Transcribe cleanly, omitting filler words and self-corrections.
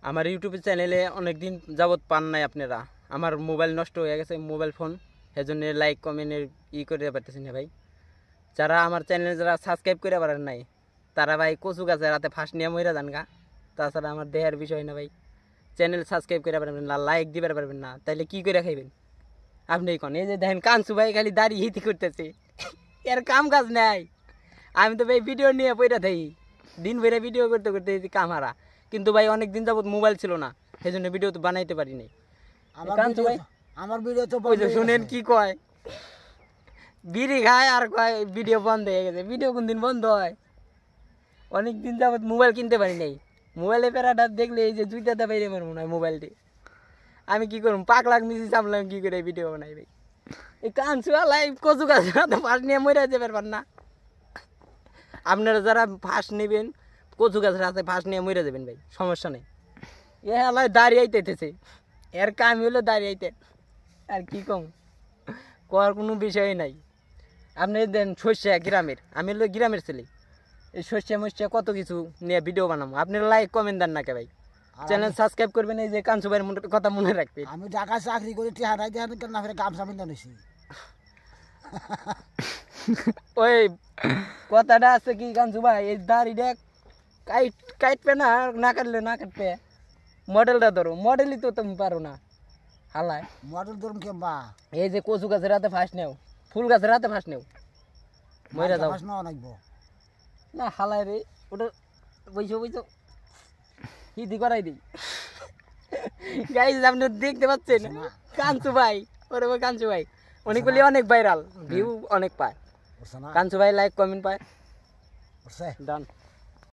আমার ইউটিউব চ্যানেলে অনেক দিন যাবত পান নাই আপনারা। আমার মোবাইল নষ্ট হয়ে গেছে, মোবাইল ফোন, সেজন্য লাইক কমেন্টের করে পারতেছি না ভাই। যারা আমার চ্যানেলে যারা সাবস্ক্রাইব করে পারেন নাই তারা ভাই কচু গাছে রাতে ফাঁস নিয়ে মরে যান গা। তাছাড়া আমার দেহের বিষয় না ভাই। চ্যানেল সাবস্ক্রাইব করে পারবেন না, লাইক দিতে পারবেন না, তাইলে কি করে খাইবেন আপনি? কোন এই যে দেখেন কাঞ্চু ভাই খালি দাঁড়িয়ে হিতি করতেছে, এর কাম কাজ নাই। আমি তো ভাই ভিডিও নিয়ে পড়ে থাকি, দিন ভরে ভিডিও করতে করতে কাম হারা। কিন্তু ভাই অনেক দিন যাবত মোবাইল ছিল না, সেই জন্য ভিডিও তো বানাইতে পারি নাই। আমার ভিডিও তো শুনেন কি কয়, বিড়ি খায় আর কয় ভিডিও বন্ধ হয়ে গেছে। ভিডিও কোন দিন বন্ধ হয়? অনেক দিন যাবত মোবাইল কিনতে পারি নাই। মোবাইলে প্যারাটা দেখলে এই যে দুইটাতে বাইরে আমার মনে হয় মোবাইলটি। আমি কি করুম, পাক লাগ মিশি চাপলাম কি করে ভিডিও বানাই ভাই। এই কাঞ্চু আলাই কচু গাছ ফাঁস নিয়ে মরে যেতে পারবেন না। আপনারা যারা ফাঁস নেবেন কচু গাছের হাতে ফাঁস নিয়ে মরে যাবেন ভাই, সমস্যা নেই। এ আলাই দাঁড়িয়ে আইতেছে, এর কাম হলো দাঁড়িয়ে আইতে, আর কি কম করার কোনো বিষয় নাই। আপনি দেন শস্যা গ্রামের, আমি হলো গ্রামের ছেলে, এই শস্যা মস্যা কত কিছু নিয়ে ভিডিও বানাবো। আপনারা লাইক কমেন্ট দেন না কে ভাই, চ্যানেল সাবস্ক্রাইব করবেন। এই যে কাঞ্চু ভাইয়ের কথা মনে রাখবেন। আমি ঢাকায় চাকরি করে টিহারাই দেন কেন না ফেরে গামছা মিন্দা নিছি। ওই কথাটা আছে কি কাঞ্চু ভাই, এই দাড়িটা কাটবে না, না কাটলে না কাটবে। মডেলটা ধরো, মডেলই তো তুমি পারো না হালায়। মডেল ধরুন কেমবা এই যে কচু গাছের হাতে ফাঁস নেও, ফুল গাছের হাতে ফাঁস নেও, মইরা যাও না হালায় রে। ওটা বইছো বইছো হিদি করাই দিই। গাইজ আপনি দেখতে পাচ্ছেন কাঞ্চু ভাই, ওরে ভাই কাঞ্চু ভাই অনেক বলি অনেক ভাইরাল, ভিউ অনেক পায়। কাঞ্চু ভাই লাইক কমেন্ট পায়, ডান।